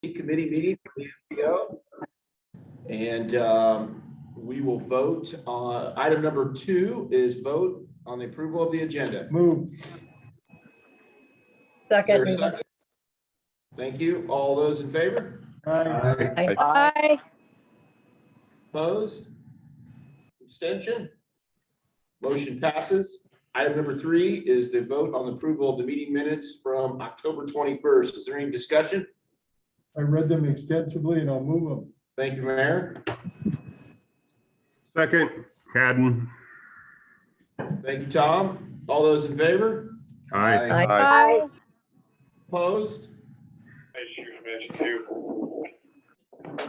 Committee meeting for the MPO. And we will vote on item number 2 is vote on the approval of the agenda. Move. There a Second. second? Thank you. All those in favor? Aye. Aye. Opposed? Abstention? Motion passes. Item number 3 is the vote on the approval of the meeting minutes from October 21st. Is there any discussion? I read them extensively and I'll move them. Thank you, Mayor. Second, Cadden. Thank you, Tom. All those in favor? Aye. Aye. Opposed?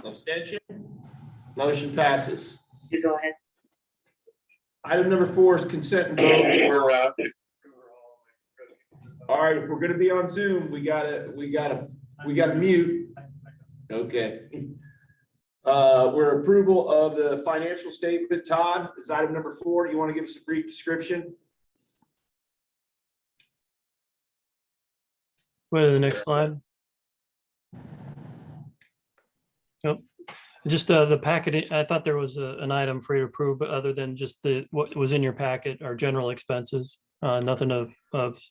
Abstention? Motion passes. You go ahead. Item number 4 is consent and vote. All right, if we're gonna be on Zoom, we gotta mute. Okay. We're approval of the financial statement. Todd, is item number 4. You want to give us a brief description? Go to the next slide. Yep. Just the packet, I thought there was an item for you to approve, but other than just what was in your packet, our general expenses, nothing of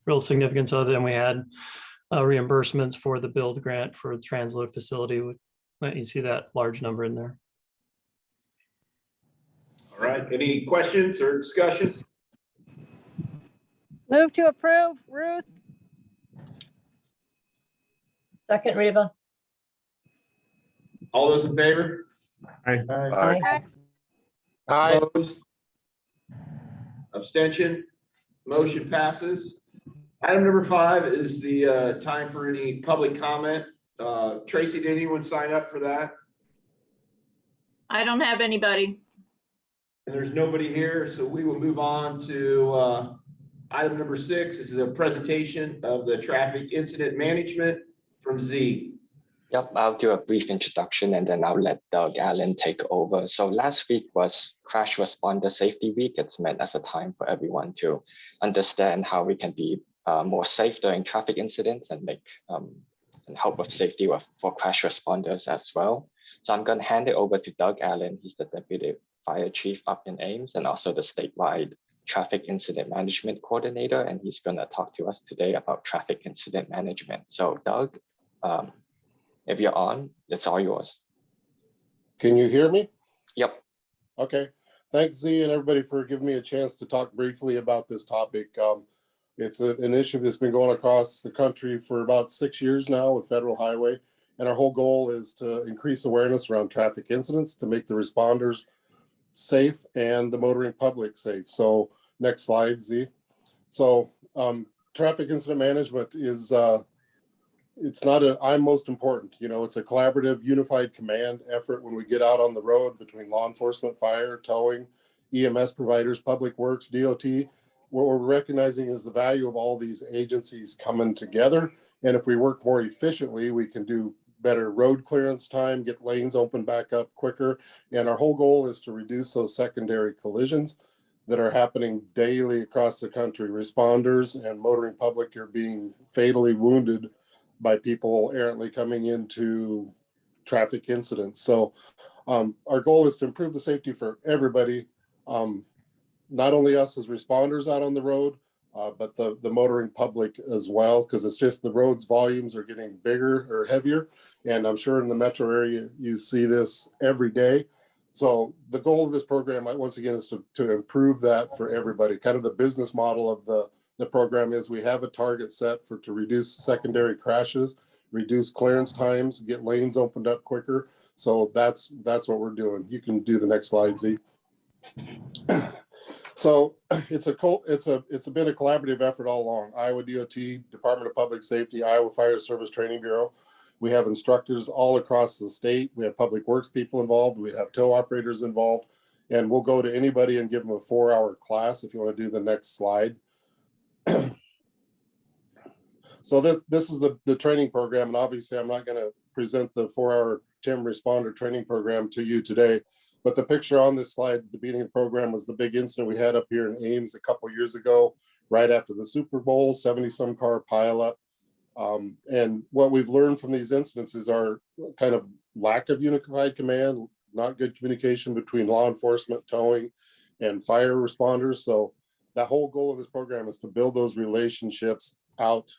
real significance other than we had reimbursements for the build grant for the transload facility. You see that large number in there. All right, any questions or discussion? Move to approve, Ruth. Second, Reba. All those in favor? Aye. Opposed? Abstention? Motion passes. Item number 5 is the time for any public comment. Tracy, did anyone sign up for that? I don't have anybody. And there's nobody here, so we will move on to item number 6. This is a presentation of the traffic incident management from Z. Yep, I'll do a brief introduction and then I'll let Doug Allen take over. So last week was Crash Responder Safety Week. It's meant as a time for everyone to understand how we can be more safe during traffic incidents and make and help with safety for crash responders as well. So I'm going to hand it over to Doug Allen. He's the Deputy Fire Chief up in Ames and also the statewide Traffic Incident Management Coordinator. And he's going to talk to us today about traffic incident management. So Doug, if you're on, it's all yours. Can you hear me? Yep. Okay. Thanks, Z, and everybody for giving me a chance to talk briefly about this topic. It's an issue that's been going across the country for about 6 years now with Federal Highway. And our whole goal is to increase awareness around traffic incidents to make the responders safe and the motoring public safe. So next slide, Z. So traffic incident management is, it's not I'm most important, it's a collaborative, unified command effort when we get out on the road between law enforcement, fire, towing, EMS providers, public works, DOT. What we're recognizing is the value of all these agencies coming together. And if we work more efficiently, we can do better road clearance time, get lanes open back up quicker. And our whole goal is to reduce those secondary collisions that are happening daily across the country. Responders and motoring public are being fatally wounded by people errantly coming into traffic incidents. So our goal is to improve the safety for everybody, not only us as responders out on the road, but the motoring public as well, because it's just the roads volumes are getting bigger or heavier. And I'm sure in the metro area, you see this every day. So the goal of this program, once again, is to improve that for everybody. Kind of the business model of the program is we have a target set to reduce secondary crashes, reduce clearance times, get lanes opened up quicker. So that's what we're doing. You can do the next slide, Z. So it's been a collaborative effort all along. Iowa DOT, Department of Public Safety, Iowa Fire Service Training Bureau. We have instructors all across the state. We have public works people involved. We have tow operators involved. And we'll go to anybody and give them a 4-hour class if you want to do the next slide. So this is the training program, and obviously I'm not going to present the 4-hour TIM responder training program to you today, but the picture on this slide at the beginning of the program was the big incident we had up here in Ames a couple of years ago, right after the Super Bowl, 70-some car pileup. And what we've learned from these incidents are kind of lack of unified command, not good communication between law enforcement, towing, and fire responders. So that whole goal of this program is to build those relationships out,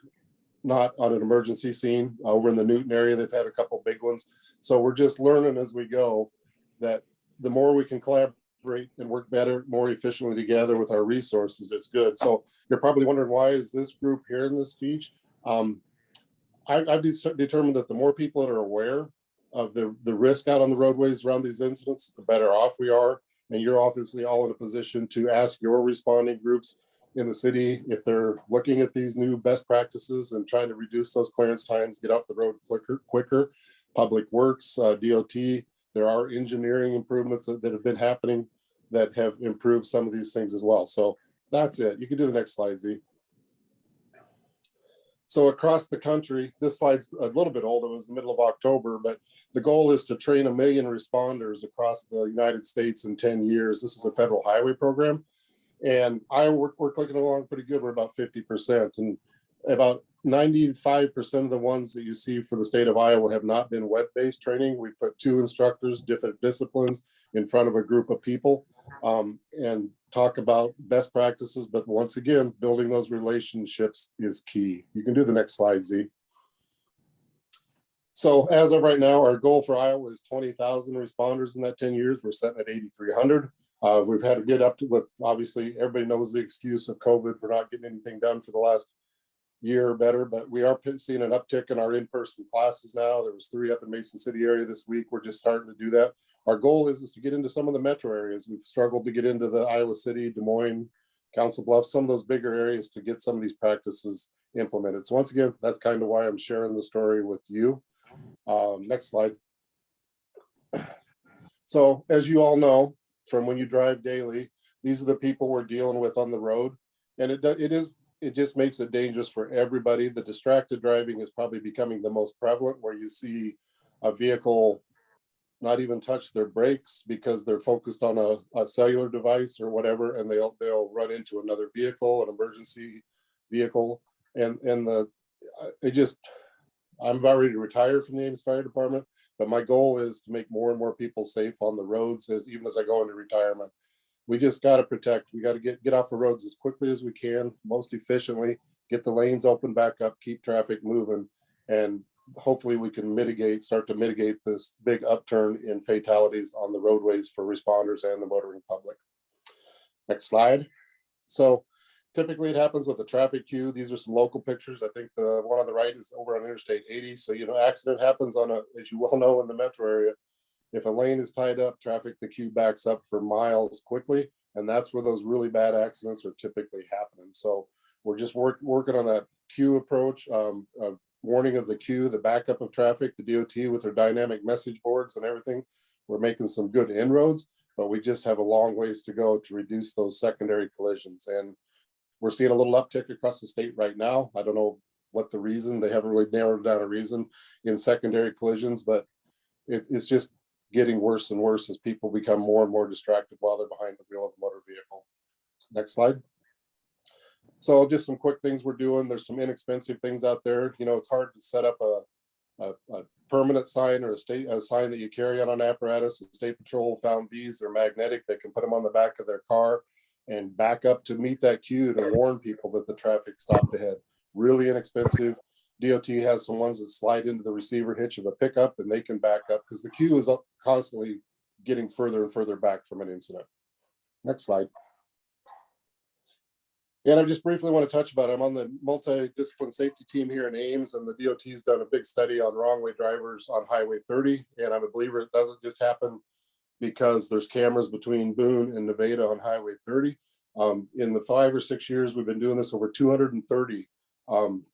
not on an emergency scene. Over in the Newton area, they've had a couple big ones. So we're just learning as we go that the more we can collaborate and work better, more efficiently together with our resources, it's good. So you're probably wondering, why is this group here in this speech? I've determined that the more people that are aware of the risk out on the roadways around these incidents, the better off we are. And you're obviously all in a position to ask your responding groups in the city if they're looking at these new best practices and trying to reduce those clearance times, get off the road quicker. Public Works, DOT, there are engineering improvements that have been happening that have improved some of these things as well. So that's it. You can do the next slide, Z. So across the country, this slide's a little bit old. It was the middle of October, but the goal is to train 1 million responders across the United States in 10 years. This is a federal highway program. And we're clicking along pretty good. We're about 50%. And about 95% of the ones that you see for the state of Iowa have not been web-based training. We put 2 instructors, different disciplines, in front of a group of people and talk about best practices. But once again, building those relationships is key. You can do the next slide, Z. So as of right now, our goal for Iowa is 20,000 responders in that 10 years. We're setting at 8,300. We've had to get up to, with obviously everybody knows the excuse of COVID for not getting anything done for the last year or better, but we are seeing an uptick in our in-person classes now. There was 3 up in Mason City area this week. We're just starting to do that. Our goal is to get into some of the metro areas. We've struggled to get into the Iowa City, Des Moines, Council Bluffs, some of those bigger areas to get some of these practices implemented. So once again, that's kind of why I'm sharing the story with you. Next slide. So as you all know, from when you drive daily, these are the people we're dealing with on the road. And it just makes it dangerous for everybody. The distracted driving is probably becoming the most prevalent, where you see a vehicle not even touch their brakes because they're focused on a cellular device or whatever, and they'll run into another vehicle, an emergency vehicle. And I'm about ready to retire from the Ames Fire Department, but my goal is to make more and more people safe on the roads even as I go into retirement. We just got to protect. We got to get off the roads as quickly as we can, most efficiently, get the lanes open back up, keep traffic moving, and hopefully we can start to mitigate this big upturn in fatalities on the roadways for responders and the motoring public. Next slide. So typically it happens with the traffic queue. These are some local pictures. I think the one on the right is over on Interstate 80. So, accident happens as you well know, in the metro area. If a lane is tied up, the queue backs up for miles quickly. And that's where those really bad accidents are typically happening. So we're just working on that queue approach, warning of the queue, the backup of traffic, the DOT with their dynamic message boards and everything. We're making some good inroads, but we just have a long ways to go to reduce those secondary collisions. And we're seeing a little uptick across the state right now. I don't know what the reason, they haven't really narrowed down a reason in secondary collisions, but it's just getting worse and worse as people become more and more distracted while they're behind the wheel of a motor vehicle. Next slide. So just some quick things we're doing. There's some inexpensive things out there. It's hard to set up a permanent sign or a sign that you carry on an apparatus. The State Patrol found these. They're magnetic. They can put them on the back of their car and back up to meet that queue to warn people that the traffic stopped ahead. Really inexpensive. DOT has some ones that slide into the receiver hitch of a pickup and they can back up because the queue is constantly getting further and further back from an incident. Next slide. And I just briefly want to touch about it. I'm on the multidiscipline safety team here in Ames, and the DOT's done a big study on wrong-way drivers on Highway 30. And I'm a believer it doesn't just happen because there's cameras between Boone and Nevada on Highway 30. In the 5 or 6 years we've been doing this, over 230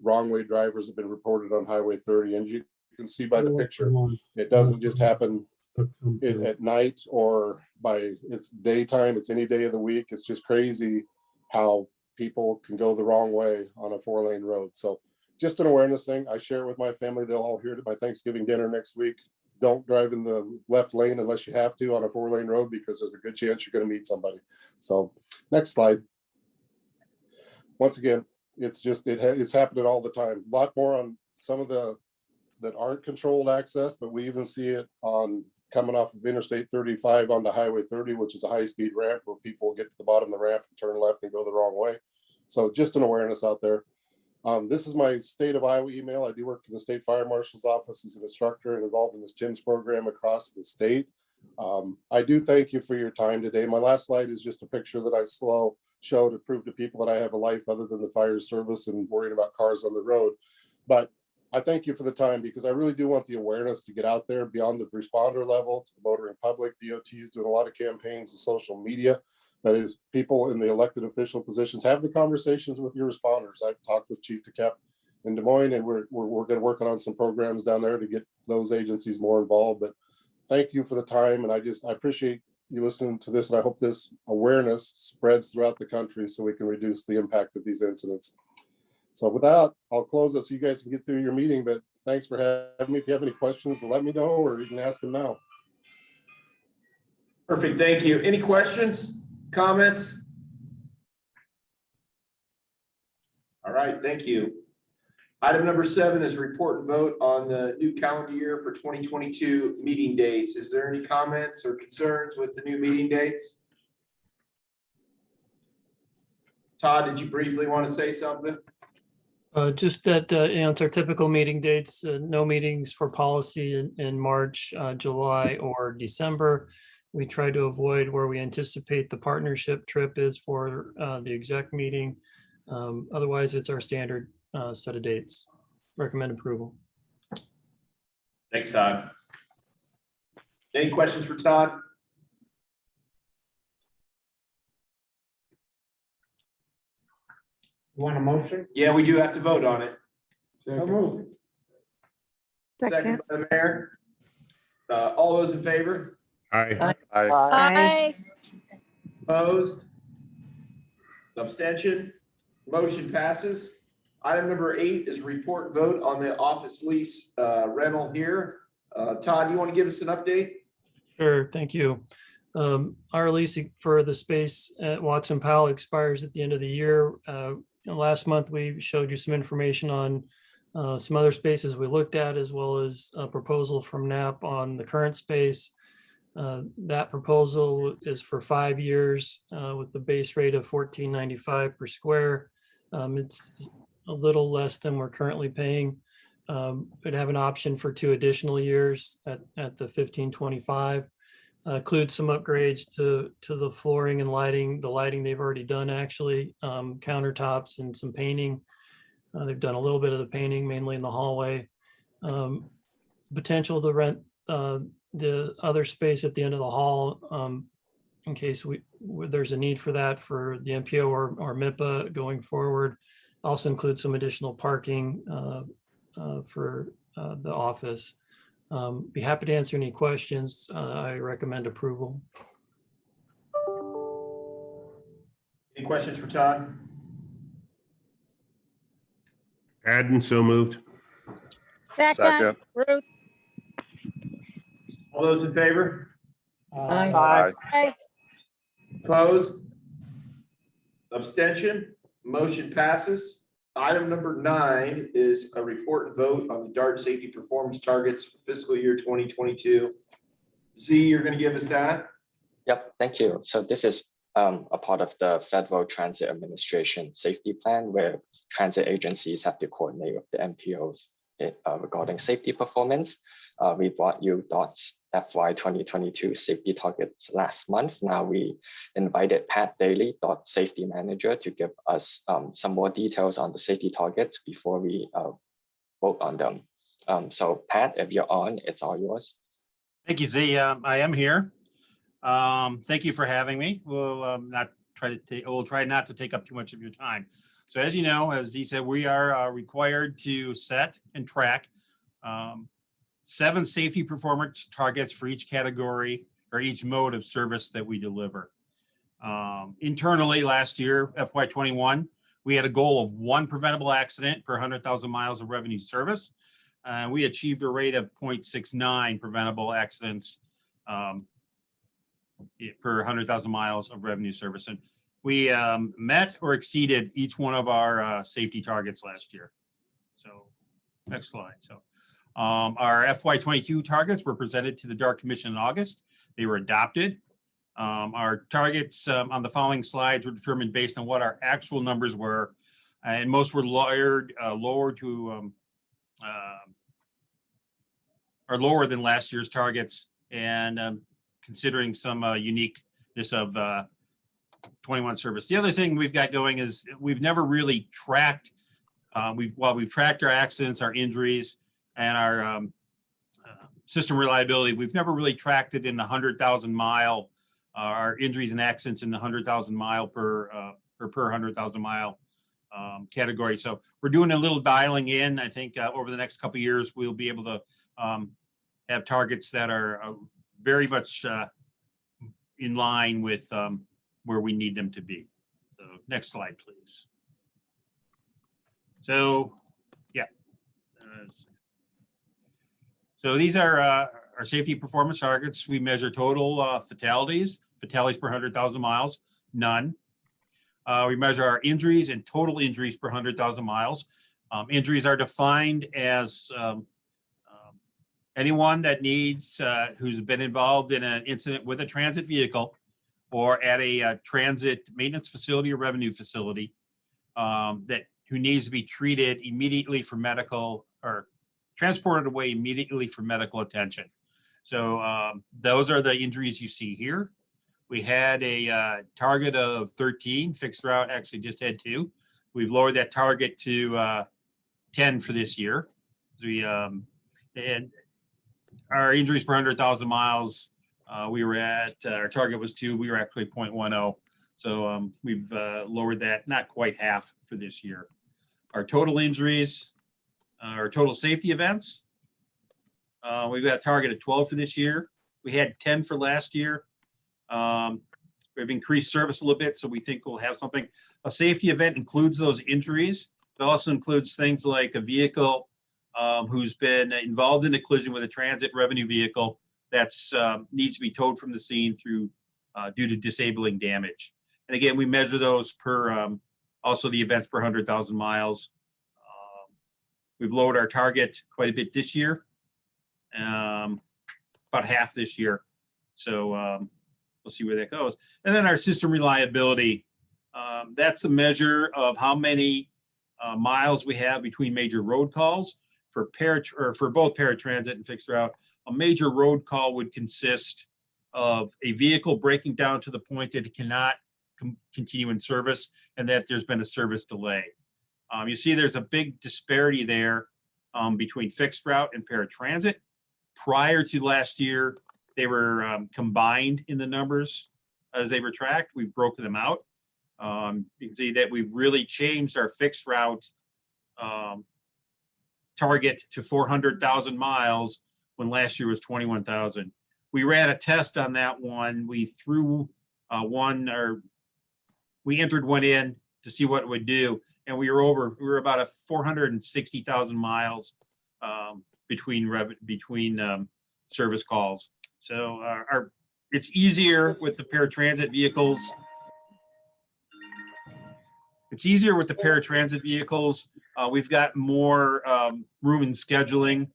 wrong-way drivers have been reported on Highway 30. And you can see by the picture, it doesn't just happen at night or it's daytime. It's any day of the week. It's just crazy how people can go the wrong way on a 4-lane road. So just an awareness thing. I share it with my family. They'll all hear it at my Thanksgiving dinner next week. Don't drive in the left lane unless you have to on a 4-lane road, because there's a good chance you're going to meet somebody. So next slide. Once again, it's just, it's happening all the time. A lot more on some of the that aren't controlled access, but we even see it on coming off of Interstate 35 onto Highway 30, which is a high-speed ramp where people get to the bottom of the ramp and turn left and go the wrong way. So just an awareness out there. This is my state of Iowa email. I do work for the state fire marshal's office as an instructor and involved in this TIMS program across the state. I do thank you for your time today. My last slide is just a picture that I show to prove to people that I have a life other than the fire service and worrying about cars on the road. But I thank you for the time, because I really do want the awareness to get out there beyond the responder level to the motoring public. DOT is doing a lot of campaigns with social media. That is, people in the elected official positions have the conversations with your responders. I've talked with Chief DeKepp in Des Moines, and we're going to work on some programs down there to get those agencies more involved. But thank you for the time, and I appreciate you listening to this, and I hope this awareness spreads throughout the country so we can reduce the impact of these incidents. So with that, I'll close it so you guys can get through your meeting, but thanks for having me. If you have any questions, let me know, or you can ask them now. Perfect, thank you. Any questions, comments? All right, thank you. Item number 7 is report and vote on the new calendar year for 2022 meeting dates. Is there any comments or concerns with the new meeting dates? Todd, did you briefly want to say something? Just that, it's our typical meeting dates, no meetings for policy in March, July, or December. We try to avoid where we anticipate the partnership trip is for the exec meeting. Otherwise, it's our standard set of dates. Recommend approval. Thanks, Todd. Any questions for Todd? You want a motion? Yeah, we do have to vote on it. So moved. Second by the mayor. All those in favor? Aye. Aye. Opposed? Abstention? Motion passes. Item number 8 is report and vote on the office lease rental here. Todd, you want to give us an update? Sure, thank you. Our lease for the space at Watson Powell expires at the end of the year. Last month, we showed you some information on some other spaces we looked at, as well as a proposal from NAP on the current space. That proposal is for 5 years with the base rate of $14.95 per square. It's a little less than we're currently paying. We'd have an option for 2 additional years at the $15.25. Include some upgrades to the flooring and lighting. The lighting they've already done, actually, countertops and some painting. They've done a little bit of the painting, mainly in the hallway. Potential to rent the other space at the end of the hall in case there's a need for that for the MPO or MIPA going forward. Also include some additional parking for the office. Be happy to answer any questions. I recommend approval. Any questions for Todd? Hadden, so moved. Second, Ruth. All those in favor? Aye. Aye. Opposed? Abstention? Motion passes. Item number 9 is a report and vote on the DART safety performance targets for fiscal year 2022. Z, you're going to give us that? Yep, thank you. So this is a part of the Federal Transit Administration safety plan, where transit agencies have to coordinate with the MPOs regarding safety performance. We brought you DOT's FY 2022 safety targets last month. Now we invited Pat Daly, DOT safety manager, to give us some more details on the safety targets before we vote on them. So Pat, if you're on, it's all yours. Thank you, Z. I am here. Thank you for having me. We'll try not to take up too much of your time. So as you know, as Z said, we are required to set and track 7 safety performance targets for each category or each mode of service that we deliver. Internally, last year, FY21, we had a goal of 1 preventable accident per 100,000 miles of revenue service. We achieved a rate of 0.69 preventable accidents per 100,000 miles of revenue service. And we met or exceeded each one of our safety targets last year. So next slide. So our FY22 targets were presented to the DART Commission in August. They were adopted. Our targets on the following slides were determined based on what our actual numbers were, and most were lower to are lower than last year's targets, and considering some uniqueness of 21 service. The other thing we've got going is we've never really tracked. We've tracked our accidents, our injuries, and our system reliability. We've never really tracked it in the 100,000 mile. Our injuries and accidents in the 100,000 mile per 100,000 mile category. So we're doing a little dialing in. I think over the next couple of years we'll be able to have targets that are very much in line with where we need them to be. So next slide, please. So yeah. So these are our safety performance targets. We measure total fatalities per 100,000 miles, none. We measure our injuries and total injuries per 100,000 miles. Injuries are defined as anyone that needs, who's been involved in an incident with a transit vehicle or at a transit maintenance facility or revenue facility who needs to be treated immediately for medical or transported away immediately for medical attention. So those are the injuries you see here. We had a target of 13, fixed route actually just had 2. We've lowered that target to 10 for this year. And our injuries per 100,000 miles, we were at, our target was 2, we were actually 0.10. So we've lowered that, not quite half for this year. Our total injuries, our total safety events, we've got a target of 12 for this year. We had 10 for last year. We've increased service a little bit, so we think we'll have something. A safety event includes those injuries. It also includes things like a vehicle who's been involved in a collision with a transit revenue vehicle that's needs to be towed from the scene through due to disabling damage. And again, we measure those per also the events per 100,000 miles. We've lowered our target quite a bit this year, about half this year. So we'll see where that goes. And then our system reliability, that's the measure of how many miles we have between major road calls. For both paratransit and fixed route, a major road call would consist of a vehicle breaking down to the point that it cannot continue in service and that there's been a service delay. You see there's a big disparity there between fixed route and paratransit. Prior to last year, they were combined in the numbers as they were tracked. We've broken them out. You can see that we've really changed our fixed route target to 400,000 miles when last year was 21,000. We ran a test on that one. We threw we entered one in to see what it would do, and we were about a 460,000 miles between service calls. So it's easier with the paratransit vehicles. It's easier with the paratransit vehicles. We've got more room in scheduling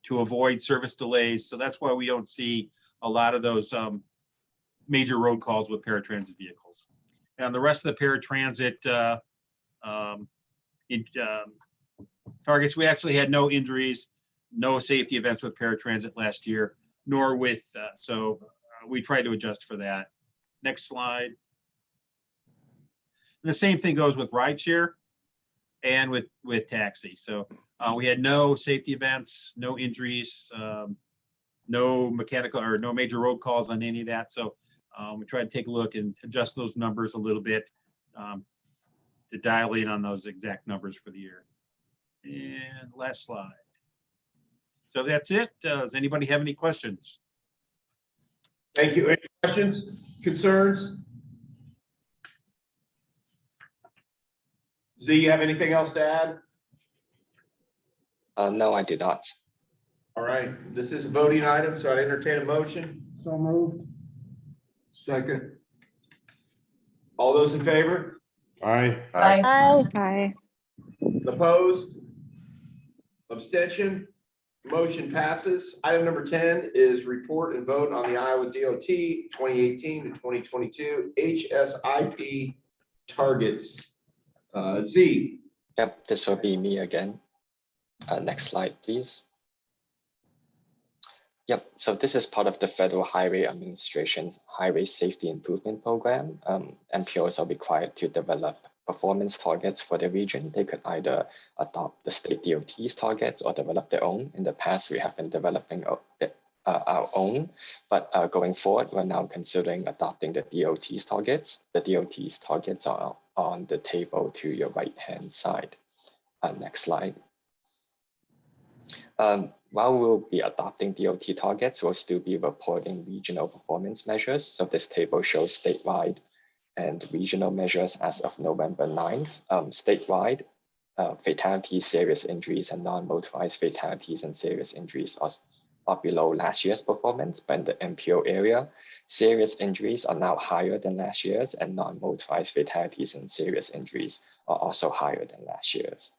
to avoid service delays. So that's why we don't see a lot of those major road calls with paratransit vehicles. And the rest of the paratransit targets, we actually had no injuries, no safety events with paratransit last year, nor with, so we tried to adjust for that. Next slide. And the same thing goes with rideshare and with taxi. So we had no safety events, no injuries, no mechanical or no major road calls on any of that. So we tried to take a look and adjust those numbers a little bit to dial in on those exact numbers for the year. And last slide. So that's it. Does anybody have any questions? Thank you. Any questions, concerns? Z, you have anything else to add? No, I do not. All right, this is a voting item, so I'd entertain a motion. So moved. Second. All those in favor? Aye. Aye. Aye. Opposed? Abstention? Motion passes. Item number 10 is report and vote on the Iowa DOT 2018 to 2022 HSIP targets. Z. Yep, this will be me again. Next slide, please. Yep, so this is part of the Federal Highway Administration's Highway Safety Improvement Program. MPOs are required to develop performance targets for the region. They could either adopt the state DOT's targets or develop their own. In the past, we have been developing our own, but going forward, we're now considering adopting the DOT's targets. The DOT's targets are on the table to your right-hand side. Next slide. While we'll be adopting DOT targets, we'll still be reporting regional performance measures. So this table shows statewide and regional measures as of November 9th. Statewide, fatalities, serious injuries, and non-motorized fatalities and serious injuries are below last year's performance, but in the MPO area, serious injuries are now higher than last year's, and non-motorized fatalities and serious injuries are also higher than last year's.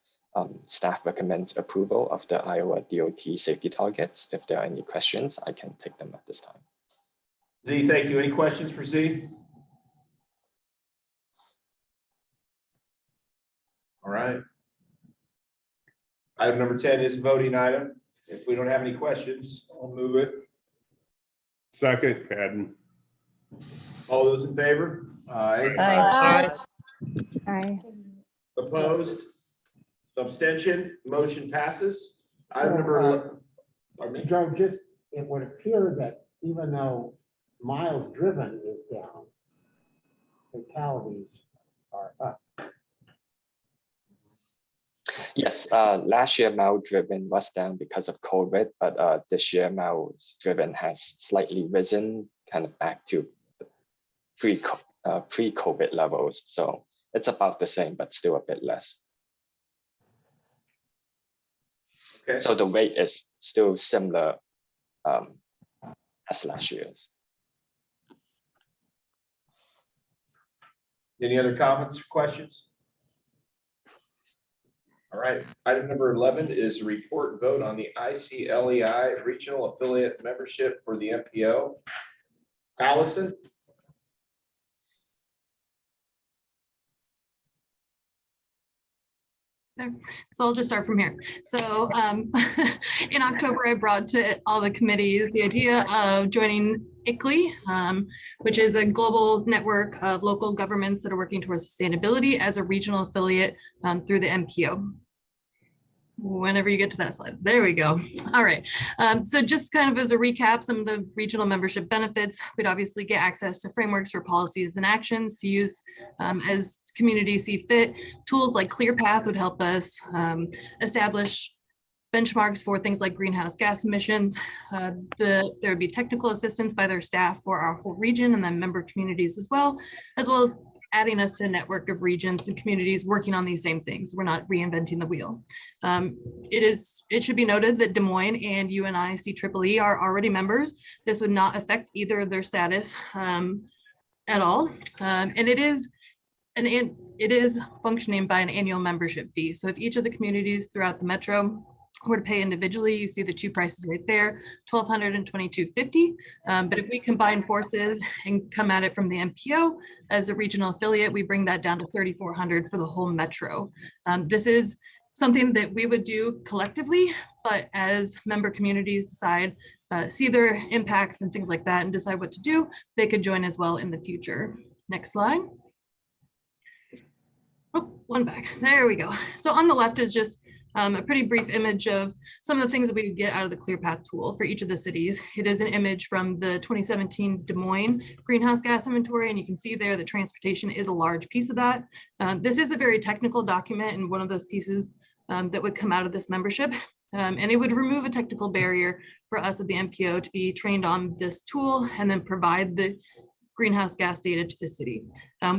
Staff recommends approval of the Iowa DOT safety targets. If there are any questions, I can take them at this time. Z, thank you. Any questions for Z? All right. Item number 10 is a voting item. If we don't have any questions, I'll move it. Second, Haddon. All those in favor? Aye. Aye. Aye. Opposed? Abstention? Motion passes. Item So, number 11. Pardon me? Joe, just, it would appear that even though miles driven is down, fatalities are up. Yes, last year mile driven was down because of COVID, but this year miles driven has slightly risen, kind of back to pre-COVID levels. So it's about the same, but still a bit less. Okay. So the rate is still similar as last year's. Any other comments or questions? All right, item number 11 is a report and vote on the ICLEI regional affiliate membership for the MPO. Allison? So I'll just start from here. So in October, I brought to all the committees the idea of joining ICLEI, which is a global network of local governments that are working towards sustainability as a regional affiliate through the MPO. Whenever you get to that slide, there we go. All right. So just kind of as a recap, some of the regional membership benefits, we'd obviously get access to frameworks for policies and actions to use as communities see fit. Tools like ClearPath would help us establish benchmarks for things like greenhouse gas emissions. There would be technical assistance by their staff for our whole region and then member communities as well as adding us to a network of regions and communities working on these same things. We're not reinventing the wheel. It should be noted that Des Moines and UNI CEEE are already members. This would not affect either of their status at all. And it is functioning by an annual membership fee. So if each of the communities throughout the metro were to pay individually, you see the two prices right there, $1,200 and $2,250. But if we combine forces and come at it from the MPO as a regional affiliate, we bring that down to $3,400 for the whole metro. This is something that we would do collectively, but as member communities decide, see their impacts and things like that and decide what to do, they could join as well in the future. Next slide. Oh, one back, there we go. So on the left is just a pretty brief image of some of the things that we could get out of the ClearPath tool for each of the cities. It is an image from the 2017 Des Moines greenhouse gas inventory, and you can see there that transportation is a large piece of that. This is a very technical document and one of those pieces that would come out of this membership. And it would remove a technical barrier for us at the MPO to be trained on this tool and then provide the greenhouse gas data to the city.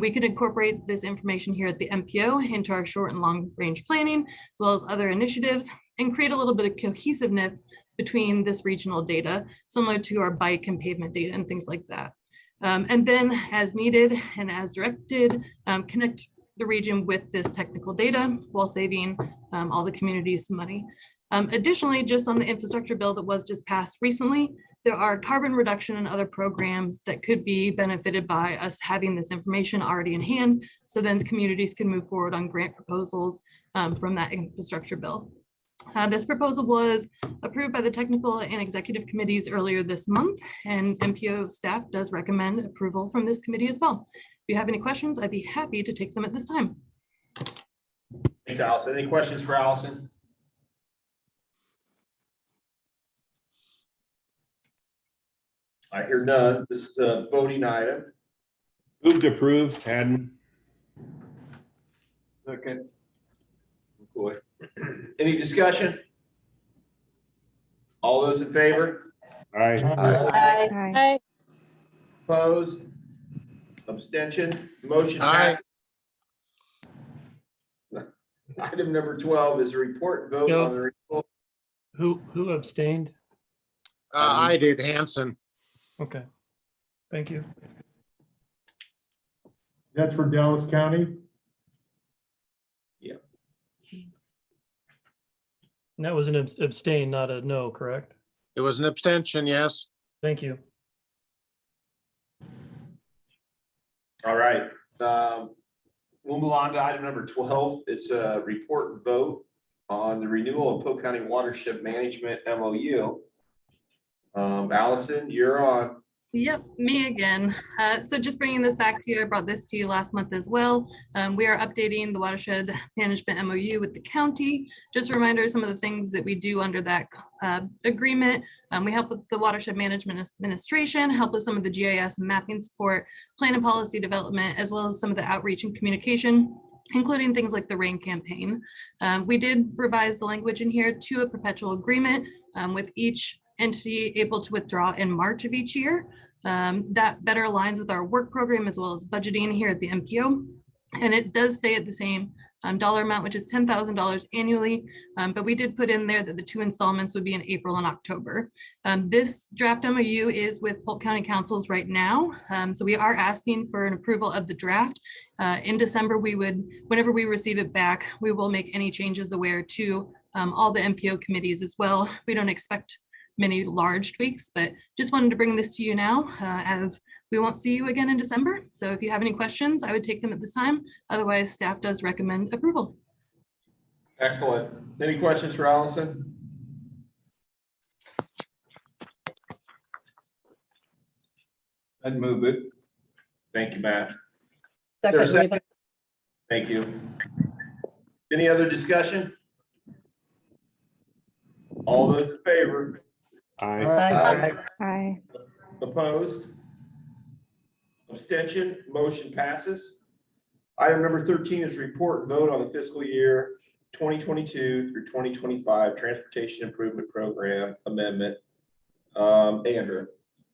We could incorporate this information here at the MPO into our short and long range planning, as well as other initiatives, and create a little bit of cohesiveness between this regional data, similar to our bike and pavement data and things like that. And then as needed and as directed, connect the region with this technical data while saving all the communities some money. Additionally, just on the infrastructure bill that was just passed recently, there are carbon reduction and other programs that could be benefited by us having this information already in hand. So then communities can move forward on grant proposals from that infrastructure bill. This proposal was approved by the technical and executive committees earlier this month, and MPO staff does recommend approval from this committee as well. If you have any questions, I'd be happy to take them at this time. Thanks, Allison. Any questions for Allison? I hear none. This is a voting item. Move to approve, Hadden. Second. Boy. Any discussion? All those in favor? Aye. Aye. Aye. Opposed? Abstention? Motion Aye. passes. Item number 12 is a report vote No. on the renewal. Who abstained? I did, Hanson. Okay, thank you. That's for Dallas County? And that was an abstain, not a no, correct? It was an abstention, yes. Thank you. All right. We'll move on to item number 12. It's a report and vote on the renewal of Polk County Watershed Management MOU. Allison, you're on. Yep, me again. So just bringing this back to you, I brought this to you last month as well. We are updating the watershed management MOU with the county. Just a reminder of some of the things that we do under that agreement. We help with the watershed management administration, help with some of the GIS and mapping support, plan and policy development, as well as some of the outreach and communication, including things like the rain campaign. We did revise the language in here to a perpetual agreement with each entity able to withdraw in March of each year. That better aligns with our work program as well as budgeting here at the MPO. And it does stay at the same dollar amount, which is $10,000 annually. But we did put in there that the 2 installments would be in April and October. This draft MOU is with Polk County Councils right now. So we are asking for an approval of the draft. In December, whenever we receive it back, we will make any changes aware to all the MPO committees as well. We don't expect many large tweaks, but just wanted to bring this to you now as we won't see you again in December. So if you have any questions, I would take them at this time. Otherwise, staff does recommend approval. Excellent. Any questions for Allison? I'd move it. Thank you, Matt. Second, There's a Reba. Thank you. Any other discussion? All those in favor? Aye. Aye. Aye. Opposed? Abstention? Motion passes. Item number 13 is report and vote on the fiscal year 2022 through 2025 Transportation Improvement Program Amendment. Andrew.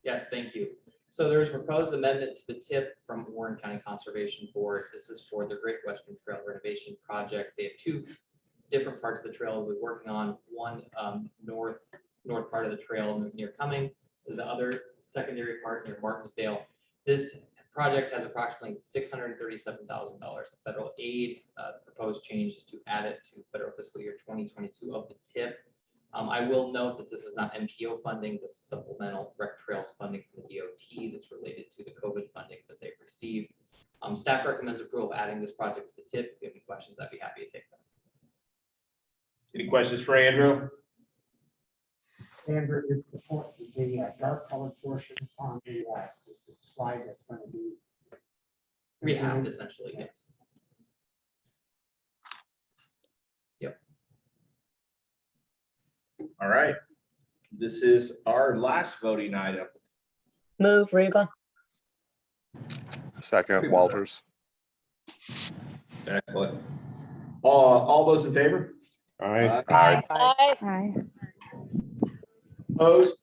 Yes, thank you. So there's a proposed amendment to the TIP from Warren County Conservation Board. This is for the Great Western Trail renovation project. They have 2 different parts of the trail we're working on. One north part of the trail near Cumming, the other secondary part near Martinsdale. This project has approximately $637,000 of federal aid. The proposed change is to add it to federal fiscal year 2022 of the TIP. I will note that this is not MPO funding. This is supplemental rec trails funding from the DOT that's related to the COVID funding that they've received. Staff recommends approval of adding this project to the TIP. If you have any questions, I'd be happy to take them. Any questions for Andrew? Andrew, it's the dark colored portion on the slide that's going to be. Rehab, essentially, yes. All right. This is our last voting item. Move, Reba. Second, Walters. Excellent. All those in favor? Aye. Aye. Aye. Aye. Opposed?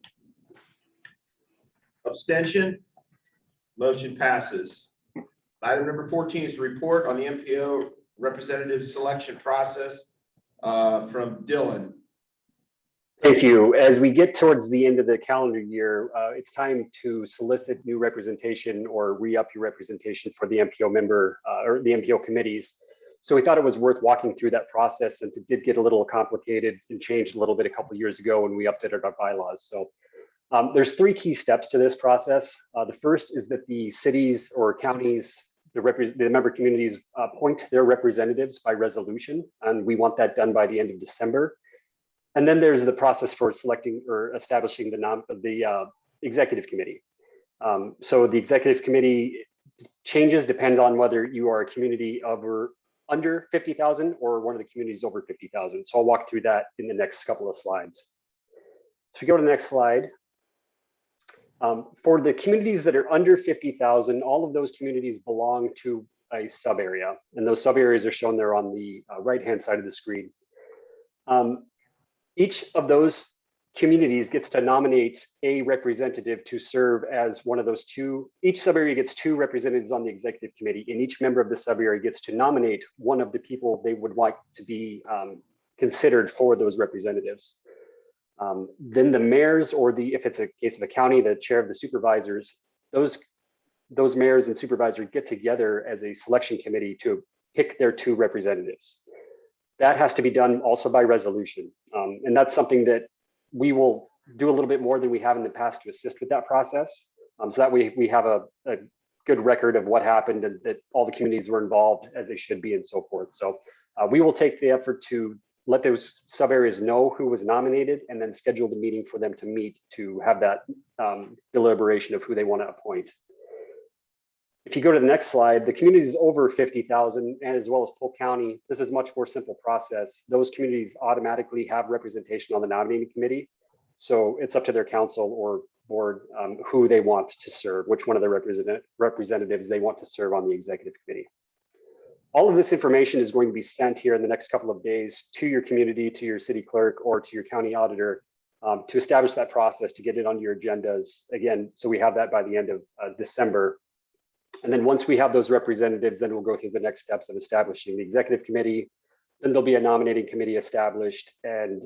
Abstention? Motion passes. Item number 14 is a report on the MPO representative selection process from Dylan. Thank you. As we get towards the end of the calendar year, it's time to solicit new representation or re-up your representation for the MPO member or the MPO committees. So we thought it was worth walking through that process since it did get a little complicated and changed a little bit a couple of years ago when we updated our bylaws. So there's 3 key steps to this process. The first is that the cities or counties, the member communities appoint their representatives by resolution, and we want that done by the end of December. And then there's the process for selecting or establishing the executive committee. So the executive committee changes depend on whether you are a community over under 50,000 or one of the communities over 50,000. So I'll walk through that in the next couple of slides. So if we go to the next slide. For the communities that are under 50,000, all of those communities belong to a sub area, and those sub areas are shown there on the right-hand side of the screen. Each of those communities gets to nominate a representative to serve as one of those 2. Each sub area gets 2 representatives on the executive committee, and each member of the sub area gets to nominate one of the people they would like to be considered for those representatives. Then the mayors, or if it's a case of a county, the chair of the supervisors, those mayors and supervisors get together as a selection committee to pick their 2 representatives. That has to be done also by resolution. And that's something that we will do a little bit more than we have in the past to assist with that process. So that we have a good record of what happened and that all the communities were involved as they should be and so forth. So we will take the effort to let those sub areas know who was nominated and then schedule the meeting for them to meet to have that deliberation of who they want to appoint. If you go to the next slide, the communities over 50,000 and as well as Polk County, this is a much more simple process. Those communities automatically have representation on the nominating committee. So it's up to their council or board who they want to serve, which one of the representatives they want to serve on the executive committee. All of this information is going to be sent here in the next couple of days to your community, to your city clerk, or to your county auditor to establish that process, to get it on your agendas. Again, so we have that by the end of December. And then once we have those representatives, then we'll go through the next steps of establishing the executive committee. Then there'll be a nominating committee established and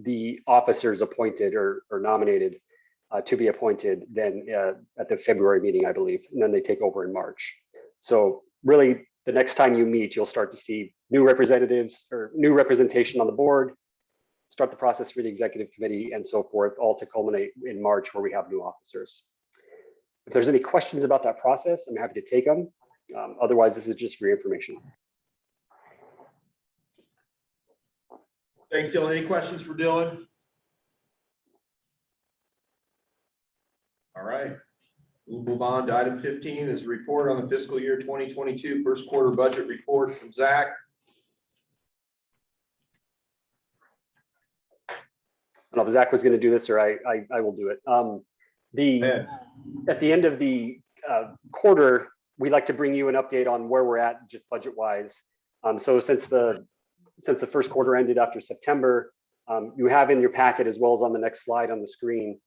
the officers appointed or nominated to be appointed then at the February meeting, I believe, and then they take over in March. So really, the next time you meet, you'll start to see new representatives or new representation on the board, start the process for the executive committee and so forth, all to culminate in March where we have new officers. If there's any questions about that process, I'm happy to take them. Otherwise, this is just for your information. Thanks, Dylan. Any questions for Dylan? All right. We'll move on to item 15 is a report on the fiscal year 2022 first quarter budget report from Zach. I don't know if Zach was going to do this or I will do it. At the end of the quarter, we like to bring you an update on where we're at just budget wise. So since the first quarter ended after September, you have in your packet as well as on the next slide on the screen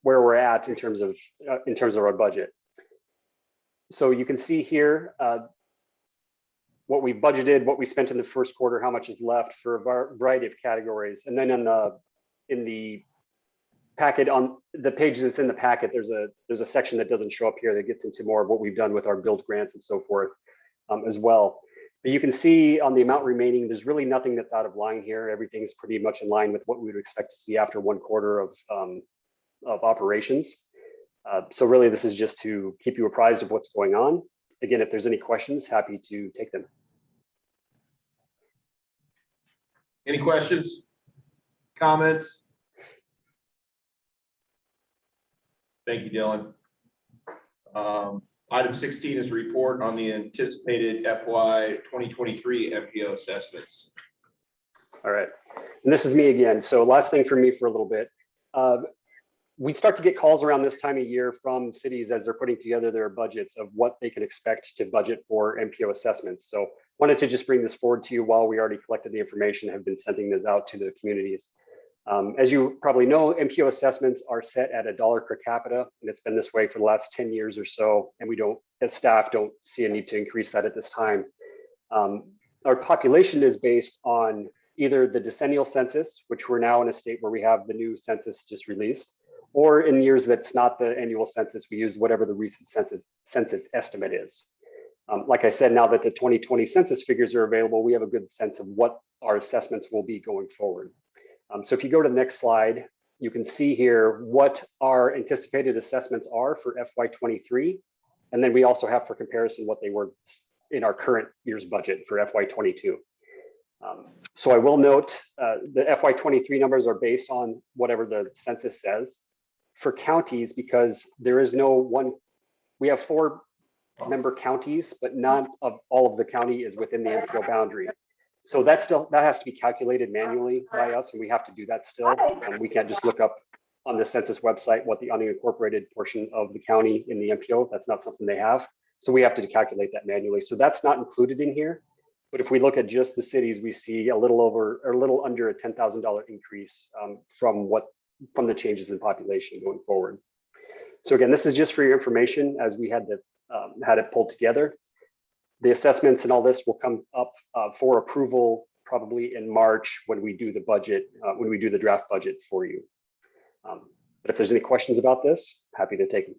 where we're at in terms of our budget. So you can see here what we budgeted, what we spent in the first quarter, how much is left for a variety of categories, and then in the packet on the page that's in the packet, there's a section that doesn't show up here that gets into more of what we've done with our build grants and so forth as well. But you can see on the amount remaining, there's really nothing that's out of line here. Everything's pretty much in line with what we would expect to see after one quarter of operations. So really, this is just to keep you apprised of what's going on. Again, if there's any questions, happy to take them. Any questions? Comments? Thank you, Dylan. Item 16 is a report on the anticipated FY 2023 MPO assessments. All right, and this is me again. So last thing for me for a little bit. We start to get calls around this time of year from cities as they're putting together their budgets of what they can expect to budget for MPO assessments. So wanted to just bring this forward to you while we already collected the information, have been sending this out to the communities. As you probably know, MPO assessments are set at $1 per capita, and it's been this way for the last 10 years or so, and we don't, as staff, don't see a need to increase that at this time. Our population is based on either the decennial census, which we're now in a state where we have the new census just released, or in years that's not the annual census, we use whatever the recent census estimate is. Like I said, now that the 2020 census figures are available, we have a good sense of what our assessments will be going forward. So if you go to the next slide, you can see here what our anticipated assessments are for FY23. And then we also have for comparison what they were in our current year's budget for FY22. So I will note the FY23 numbers are based on whatever the census says. For counties, because there is no one, we have 4 member counties, but none of all of the county is within the MPO boundary. So that has to be calculated manually by us, and we have to do that still. We can't just look up on the census website what the unincorporated portion of the county in the MPO, that's not something they have. So we have to calculate that manually. So that's not included in here. But if we look at just the cities, we see a little over or a little under a $10,000 increase from the changes in population going forward. So again, this is just for your information as we had it pulled together. The assessments and all this will come up for approval probably in March when we do the budget, when we do the draft budget for you. But if there's any questions about this, happy to take them.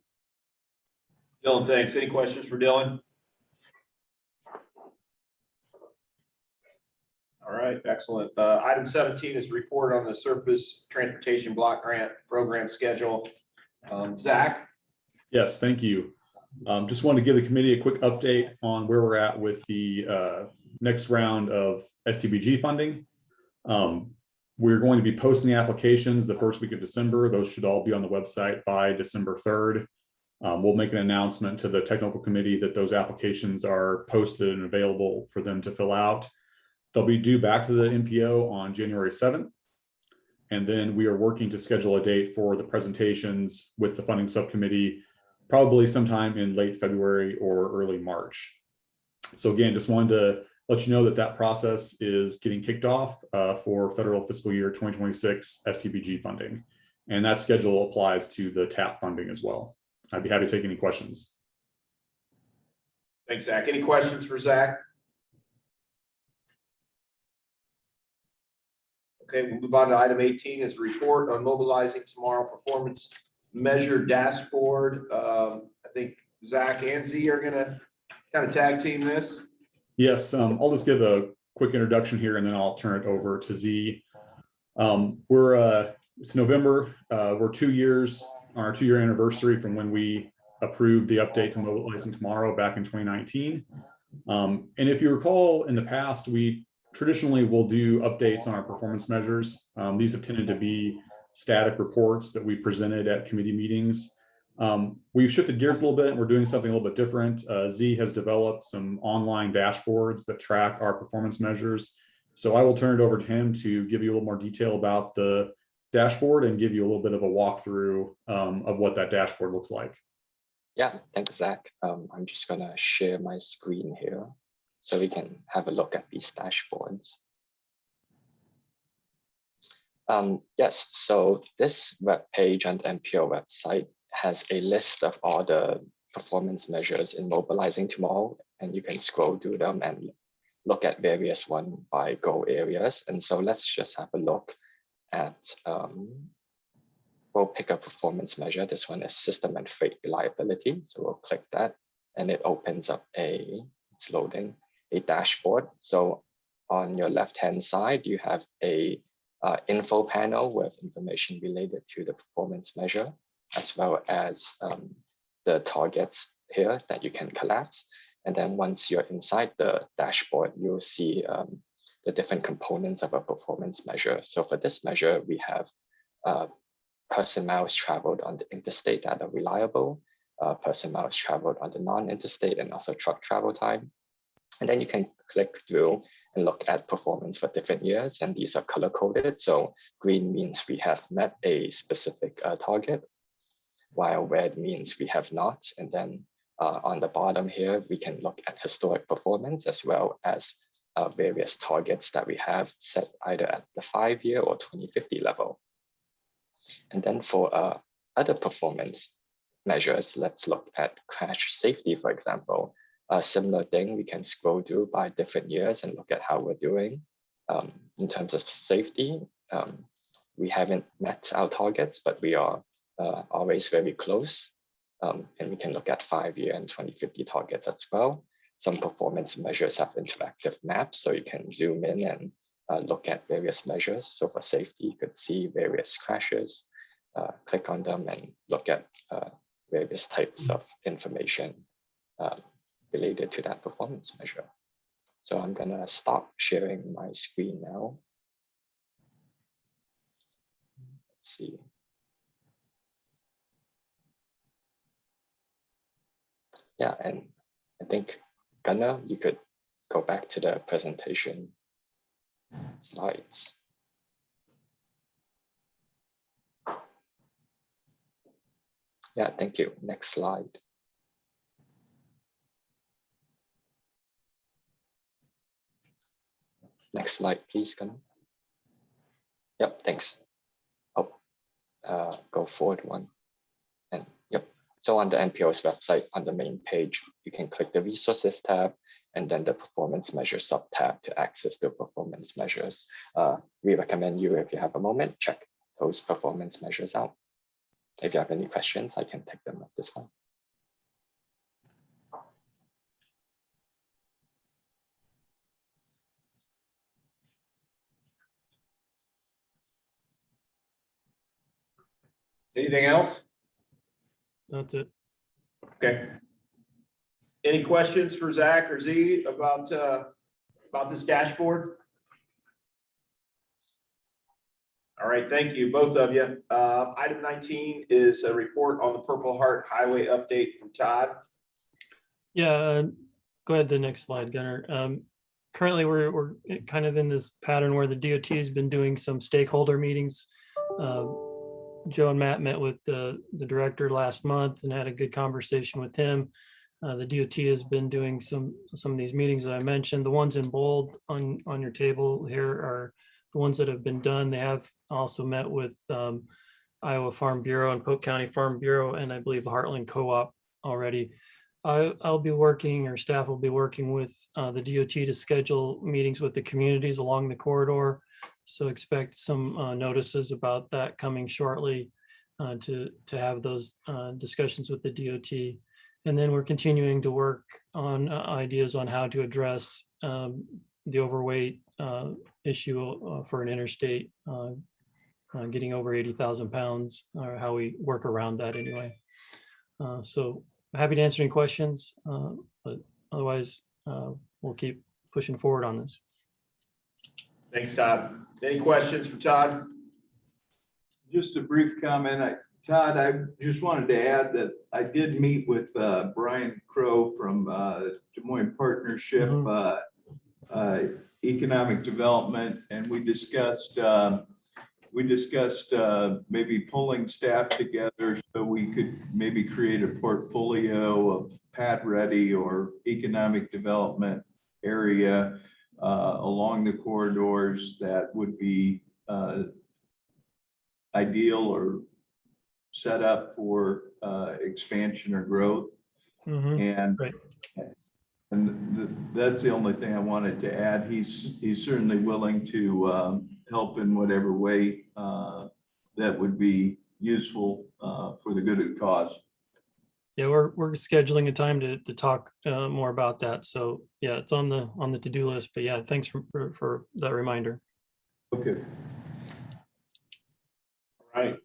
Dylan, thanks. Any questions for Dylan? All right, excellent. Item 17 is report on the Surface Transportation Block Grant Program schedule. Zach? Yes, thank you. Just wanted to give the committee a quick update on where we're at with the next round of STBG funding. We're going to be posting the applications the first week of December. Those should all be on the website by December 3rd. We'll make an announcement to the technical committee that those applications are posted and available for them to fill out. They'll be due back to the MPO on January 7th. And then we are working to schedule a date for the presentations with the funding subcommittee, probably sometime in late February or early March. So again, just wanted to let you know that that process is getting kicked off for federal fiscal year 2026 STBG funding. And that schedule applies to the TAP funding as well. I'd be happy to take any questions. Thanks, Zach. Any questions for Zach? Okay, we'll move on to item 18 is report on mobilizing tomorrow performance measure dashboard. I think Zach and Z are gonna kind of tag team this. Yes, I'll just give a quick introduction here and then I'll turn it over to Z. It's November. We're 2 years on our 2-year anniversary from when we approved the update to mobilizing tomorrow back in 2019. And if you recall, in the past, we traditionally will do updates on our performance measures. These have tended to be static reports that we presented at committee meetings. We've shifted gears a little bit and we're doing something a little bit different. Z has developed some online dashboards that track our performance measures. So I will turn it over to him to give you a little more detail about the dashboard and give you a little bit of a walkthrough of what that dashboard looks like. Yeah, thanks, Zach. I'm just gonna share my screen here so we can have a look at these dashboards. Yes, so this web page on the MPO website has a list of all the performance measures in mobilizing tomorrow, and you can scroll through them and look at various one by goal areas. And so let's just have a look at, we'll pick a performance measure. This one is system and freight reliability. So we'll click that and it opens up it's loading a dashboard. So on your left-hand side, you have a info panel with information related to the performance measure, as well as the targets here that you can collapse. And then once you're inside the dashboard, you'll see the different components of a performance measure. So for this measure, we have person miles traveled on the interstate that are reliable, person miles traveled on the non-interstate, and also truck travel time. And then you can click through and look at performance for different years, and these are color coded. So green means we have met a specific target, while red means we have not. And then on the bottom here, we can look at historic performance as well as various targets that we have set either at the 5-year or 2050 level. And then for other performance measures, let's look at crash safety, for example. A similar thing, we can scroll through by different years and look at how we're doing. In terms of safety, we haven't met our targets, but we are always very close. And we can look at 5-year and 2050 targets as well. Some performance measures have interactive maps, so you can zoom in and look at various measures. So for safety, you could see various crashes, click on them and look at various types of information related to that performance measure. So I'm gonna stop sharing my screen now. Let's see. Yeah, and I think Gunnar, you could go back to the presentation slides. Yeah, thank you. Next slide. Next slide, please, Gunnar. Yep, thanks. Oh, go forward one. And yep. So on the NPO's website, on the main page, you can click the resources tab and then the performance measure sub tab to access the performance measures. We recommend you, if you have a moment, check those performance measures out. If you have any questions, I can take them at this time. Anything else? That's it. Okay. Any questions for Zach or Z about this dashboard? All right, thank you, both of you. Item 19 is a report on the Purple Heart Highway update from Todd. Yeah, go ahead to the next slide, Gunnar. Currently, we're kind of in this pattern where the DOT has been doing some stakeholder meetings. Joe and Matt met with the director last month and had a good conversation with him. The DOT has been doing some of these meetings that I mentioned. The ones in bold on your table here are the ones that have been done. They have also met with Iowa Farm Bureau and Polk County Farm Bureau, and I believe Heartland Co-op already. I'll be working, or staff will be working with the DOT to schedule meetings with the communities along the corridor. So expect some notices about that coming shortly to have those discussions with the DOT. And then we're continuing to work on ideas on how to address the overweight issue for an interstate, getting over 80,000 pounds, or how we work around that anyway. So happy to answer any questions, but otherwise we'll keep pushing forward on this. Thanks, Todd. Any questions for Todd? Just a brief comment. Todd, I just wanted to add that I did meet with Brian Crow from Des Moines Partnership Economic Development, and we discussed maybe pulling staff together so we could maybe create a portfolio of pad ready or economic development area along the corridors that would be ideal or set up for expansion or growth. And that's the only thing I wanted to add. He's certainly willing to help in whatever way that would be useful for the good of the cause. Yeah, we're scheduling a time to talk more about that. So yeah, it's on the to-do list. But yeah, thanks for that reminder. Okay. All right.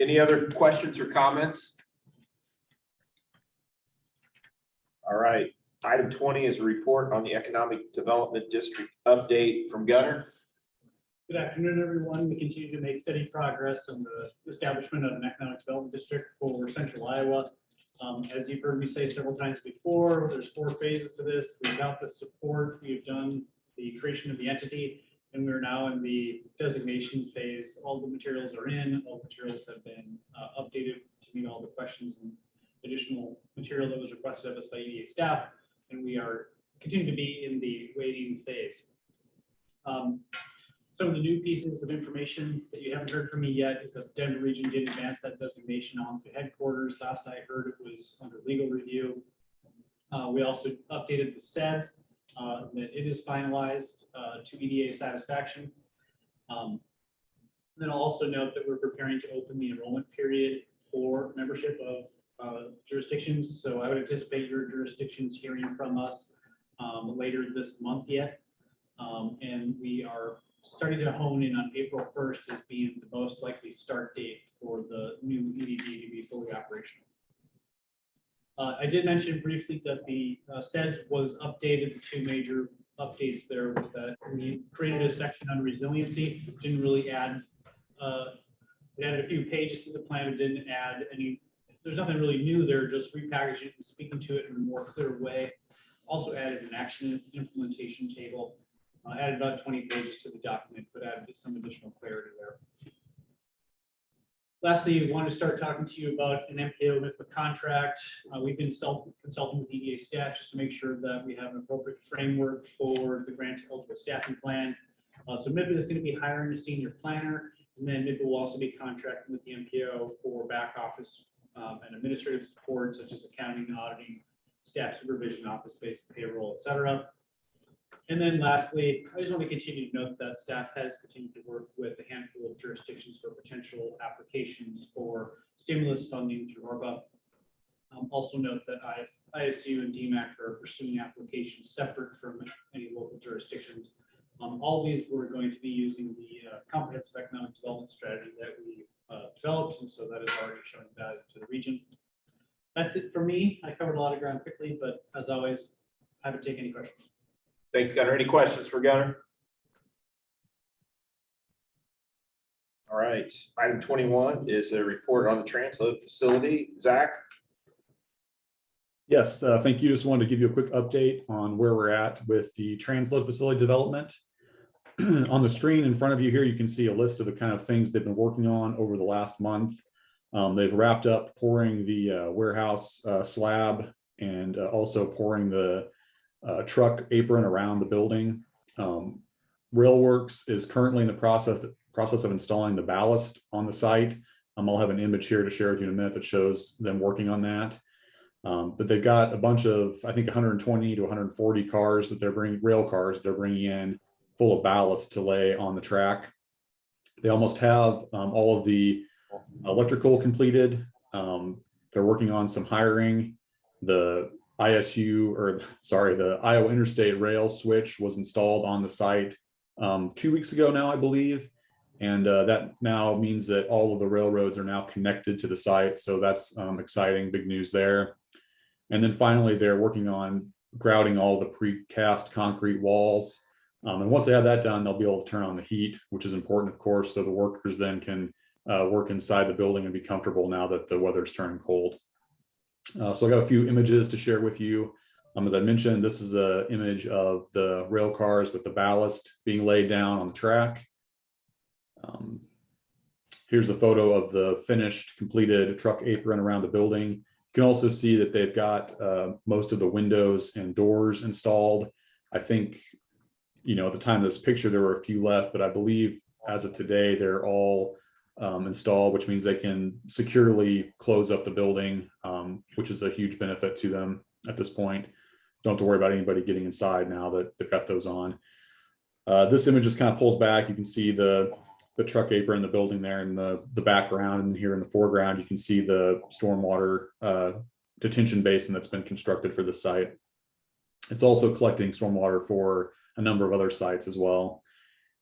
Any other questions or comments? All right. Item 20 is a report on the Economic Development District update from Gunnar. Good afternoon, everyone. We continue to make steady progress on the establishment of an economic development district for Central Iowa. As you've heard me say several times before, there's 4 phases to this. We've got the support, we've done the creation of the entity, and we're now in the designation phase. All the materials are in, all the materials have been updated to meet all the questions and additional material that was requested of us by EDA staff, and we are continuing to be in the waiting phase. Some of the new pieces of information that you haven't heard from me yet is that Denver region did advance that designation on to headquarters. Last I heard, it was under legal review. We also updated the SEDS. that it is finalized to EDA satisfaction. Then I'll also note that we're preparing to open the enrollment period for membership of jurisdictions. So I would anticipate your jurisdictions hearing from us later this month yet. And we are starting to hone in on April 1st as being the most likely start date for the new EDD to be fully operational. I did mention briefly that the SEDS was updated. The two major updates there was that we created a section on resiliency. Didn't really add, it added a few pages to the plan. It didn't add any, there's nothing really new there, just repackaging it and speaking to it in a more clear way. Also added an action implementation table. Added about 20 pages to the document, but added some additional clarity there. Lastly, we want to start talking to you about an MPO MIPA contract. We've been consulting with EDA staff just to make sure that we have an appropriate framework for the grant eligible staffing plan. So MIPA is going to be hiring a senior planner, and then MIPA will also be contracting with the MPO for back office and administrative support, such as accounting, auditing, staff supervision, office-based payroll, et cetera. And then lastly, I just want to continue to note that staff has continued to work with a handful of jurisdictions for potential applications for stimulus funding through ARPA. Also note that ISU and DMAC are pursuing applications separate from any local jurisdictions. All of these we're going to be using the comprehensive economic development strategy that we developed, and so that is already showing value to the region. That's it for me. I covered a lot of ground quickly, but as always, happy to take any questions. Thanks, Gunnar. Any questions for Gunnar? All right, item 21 is a report on the transload facility. Zach? Yes, thank you. Just wanted to give you a quick update on where we're at with the transload facility development. On the screen in front of you here, you can see a list of the kind of things they've been working on over the last month. They've wrapped up pouring the warehouse slab and also pouring the truck apron around the building. Railworks is currently in the process of installing the ballast on the site. I'll have an image here to share with you in a minute that shows them working on that. But they've got a bunch of, I think 120 to 140 cars that they're bringing, rail cars they're bringing in full of ballast to lay on the track. They almost have all of the electrical completed. They're working on some hiring. The the Iowa Interstate Rail switch was installed on the site 2 weeks ago now, I believe. And that now means that all of the railroads are now connected to the site. So that's exciting, big news there. And then finally, they're working on grouting all the precast concrete walls. And once they have that done, they'll be able to turn on the heat, which is important, of course, so the workers then can work inside the building and be comfortable now that the weather's turning cold. So I got a few images to share with you. As I mentioned, this is an image of the rail cars with the ballast being laid down on the track. Here's a photo of the finished, completed truck apron around the building. You can also see that they've got most of the windows and doors installed. I think, at the time of this picture, there were a few left, but I believe as of today, they're all installed, which means they can securely close up the building, which is a huge benefit to them at this point. Don't have to worry about anybody getting inside now that they've got those on. This image just kind of pulls back. You can see the truck apron in the building there in the background, and here in the foreground, you can see the stormwater detention basin that's been constructed for the site. It's also collecting stormwater for a number of other sites as well.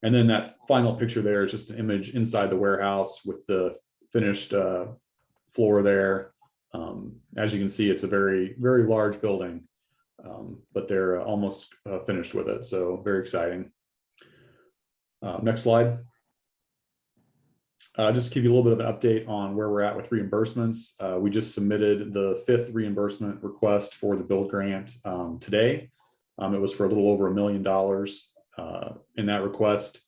And then that final picture there is just an image inside the warehouse with the finished floor there. As you can see, it's a very, very large building, but they're almost finished with it. So very exciting. Next slide. Just to give you a little bit of an update on where we're at with reimbursements. We just submitted the 5th reimbursement request for the build grant today. It was for a little over $1 million in that request.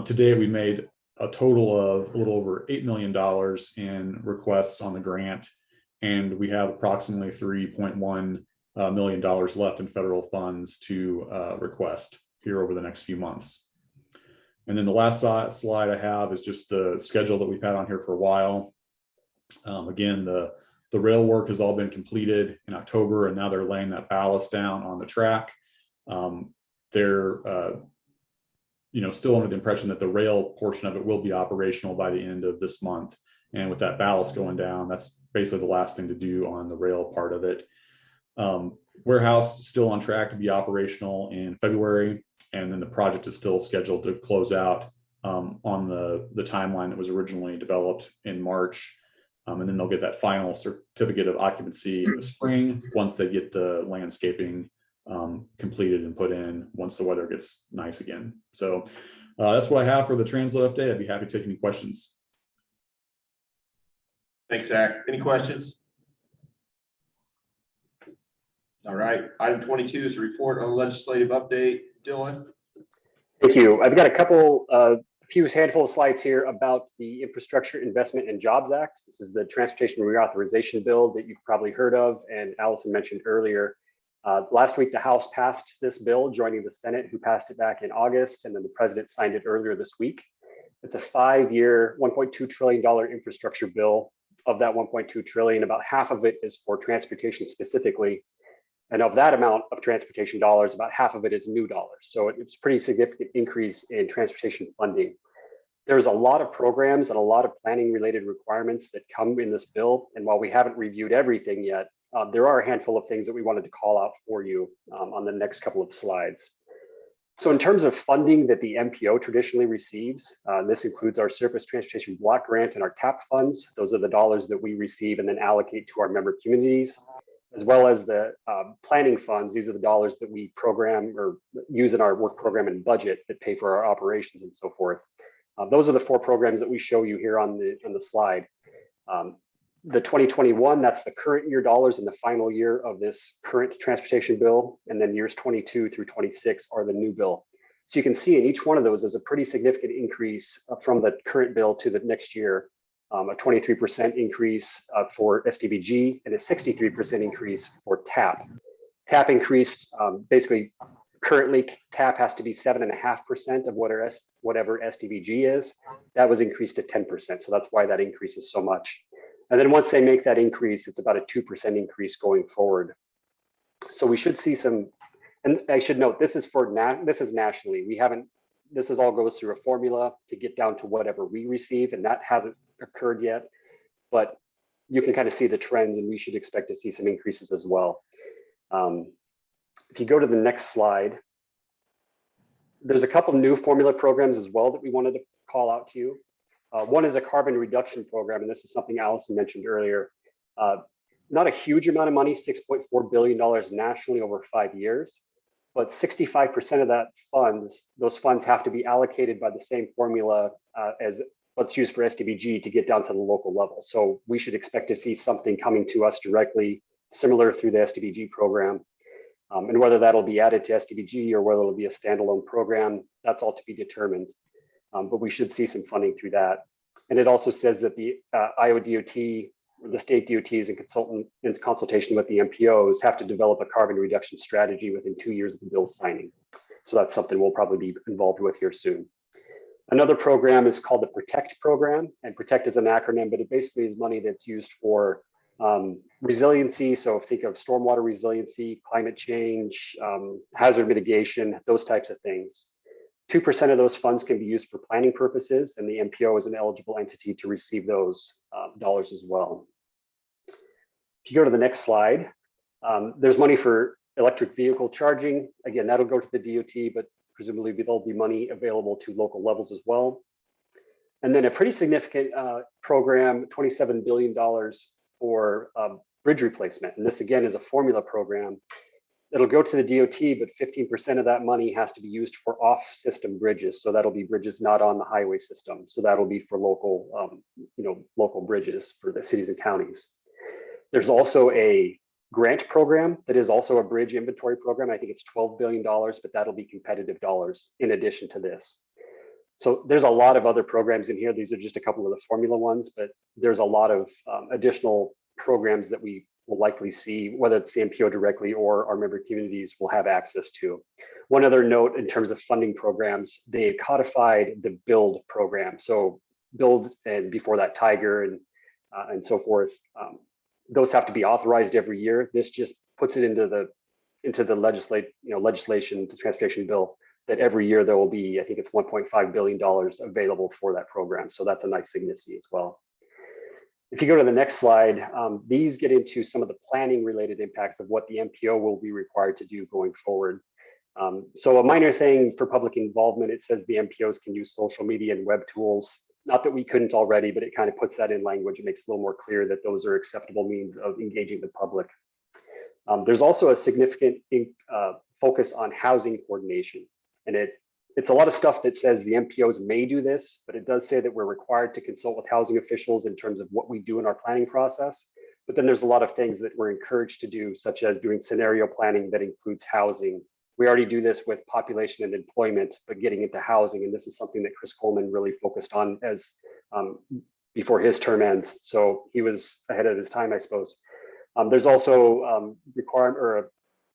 Today, we made a total of a little over $8 million in requests on the grant, and we have approximately $3.1 million left in federal funds to request here over the next few months. And then the last slide I have is just the schedule that we've had on here for a while. Again, the rail work has all been completed in October, and now they're laying that ballast down on the track. They're still under the impression that the rail portion of it will be operational by the end of this month. And with that ballast going down, that's basically the last thing to do on the rail part of it. Warehouse still on track to be operational in February, and then the project is still scheduled to close out on the timeline that was originally developed in March. And then they'll get that final certificate of occupancy in the spring once they get the landscaping completed and put in once the weather gets nice again. So that's what I have for the transload update. I'd be happy to take any questions. Thanks, Zach. Any questions? All right, item 22 is a report on legislative update. Dylan? Thank you. I've got a few handful of slides here about the Infrastructure Investment and Jobs Act. This is the transportation reauthorization bill that you've probably heard of, and Allison mentioned earlier. Last week, the House passed this bill, joining the Senate, who passed it back in August, and then the President signed it earlier this week. It's a 5-year, $1.2 trillion infrastructure bill. Of that $1.2 trillion, about half of it is for transportation specifically. And of that amount of transportation dollars, about half of it is new dollars. So it's a pretty significant increase in transportation funding. There's a lot of programs and a lot of planning related requirements that come in this bill. And while we haven't reviewed everything yet, there are a handful of things that we wanted to call out for you on the next couple of slides. So in terms of funding that the MPO traditionally receives, this includes our Surface Transportation Block Grant and our TAP funds. Those are the dollars that we receive and then allocate to our member communities, as well as the planning funds. These are the dollars that we program or use in our work program and budget that pay for our operations and so forth. Those are the 4 programs that we show you here on the slide. The 2021, that's the current year dollars in the final year of this current transportation bill. And then years 22 through 26 are the new bill. So you can see in each one of those is a pretty significant increase from the current bill to the next year. A 23% increase for SDBG and a 63% increase for TAP. TAP increased, basically currently TAP has to be 7.5% of whatever SDBG is. That was increased to 10%. So that's why that increase is so much. And then once they make that increase, it's about a 2% increase going forward. So we should see some, and I should note, this is nationally. This all goes through a formula to get down to whatever we receive, and that hasn't occurred yet, but you can kind of see the trends, and we should expect to see some increases as well. If you go to the next slide, there's a couple new formula programs as well that we wanted to call out to you. One is a carbon reduction program, and this is something Allison mentioned earlier. Not a huge amount of money, $6.4 billion nationally over 5 years, but 65% of those funds have to be allocated by the same formula as what's used for SDBG to get down to the local level. So we should expect to see something coming to us directly, similar through the SDBG program. And whether that'll be added to SDBG or whether it'll be a standalone program, that's all to be determined. But we should see some funding through that. And it also says that the Iowa DOT, the state DOTs in consultation with the MPOs have to develop a carbon reduction strategy within 2 years of the bill signing. So that's something we'll probably be involved with here soon. Another program is called the PROTECT program, and PROTECT is an acronym, but it basically is money that's used for resiliency. So think of stormwater resiliency, climate change, hazard mitigation, those types of things. 2% of those funds can be used for planning purposes, and the MPO is an eligible entity to receive those dollars as well. If you go to the next slide, there's money for electric vehicle charging. Again, that'll go to the DOT, but presumably there'll be money available to local levels as well. And then a pretty significant program, $27 billion for bridge replacement. And this again is a formula program. It'll go to the DOT, but 15% of that money has to be used for off-system bridges. So that'll be bridges not on the highway system. So that'll be for local, local bridges for the cities and counties. There's also a grant program that is also a bridge inventory program. I think it's $12 billion, but that'll be competitive dollars in addition to this. So there's a lot of other programs in here. These are just a couple of the formula ones, but there's a lot of additional programs that we will likely see, whether it's the MPO directly or our member communities will have access to. One other note in terms of funding programs, they codified the BUILD program. So BUILD, and before that Tiger and so forth, those have to be authorized every year. This just puts it into into the legislation, the transportation bill, that every year there will be, I think it's $1.5 billion available for that program. So that's a nice thing to see as well. If you go to the next slide, these get into some of the planning related impacts of what the MPO will be required to do going forward. So a minor thing for public involvement, it says the MPOs can use social media and web tools. Not that we couldn't already, but it kind of puts that in language. It makes it a little more clear that those are acceptable means of engaging the public. There's also a significant focus on housing coordination. And it's a lot of stuff that says the MPOs may do this, but it does say that we're required to consult with housing officials in terms of what we do in our planning process. But then there's a lot of things that we're encouraged to do, such as doing scenario planning that includes housing. We already do this with population and employment, but getting into housing. And this is something that Chris Coleman really focused on as before his term ends. So he was ahead of his time, I suppose. There's also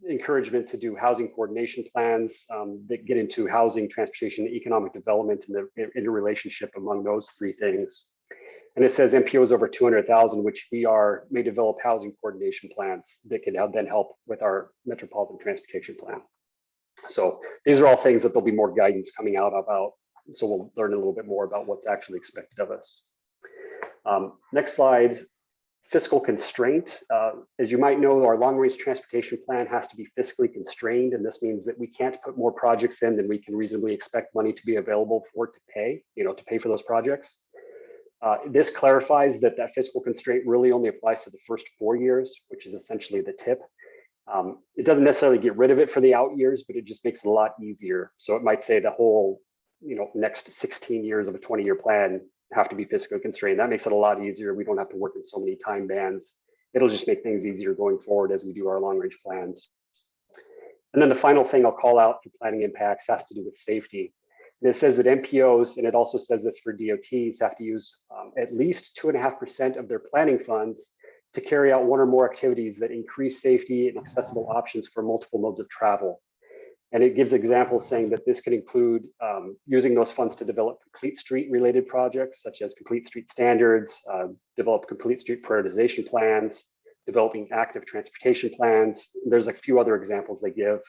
encouragement to do housing coordination plans that get into housing, transportation, economic development, and the interrelationship among those three things. And it says MPOs over 200,000, which may develop housing coordination plans that can then help with our Metropolitan Transportation Plan. So these are all things that there'll be more guidance coming out about. So we'll learn a little bit more about what's actually expected of us. Next slide. Fiscal constraint. As you might know, our long-range transportation plan has to be fiscally constrained, and this means that we can't put more projects in than we can reasonably expect money to be available for to pay for those projects. This clarifies that fiscal constraint really only applies to the first 4 years, which is essentially the tip. It doesn't necessarily get rid of it for the out years, but it just makes it a lot easier. So it might say the whole, next 16 years of a 20-year plan have to be fiscally constrained. That makes it a lot easier. We don't have to work in so many time bands. It'll just make things easier going forward as we do our long range plans. And then the final thing I'll call out for planning impacts has to do with safety. And it says that MPOs, and it also says this for DOTs, have to use at least 2.5% of their planning funds to carry out one or more activities that increase safety and accessible options for multiple modes of travel. And it gives examples saying that this could include using those funds to develop complete street related projects, such as complete street standards, develop complete street prioritization plans, developing active transportation plans. There's a few other examples they give.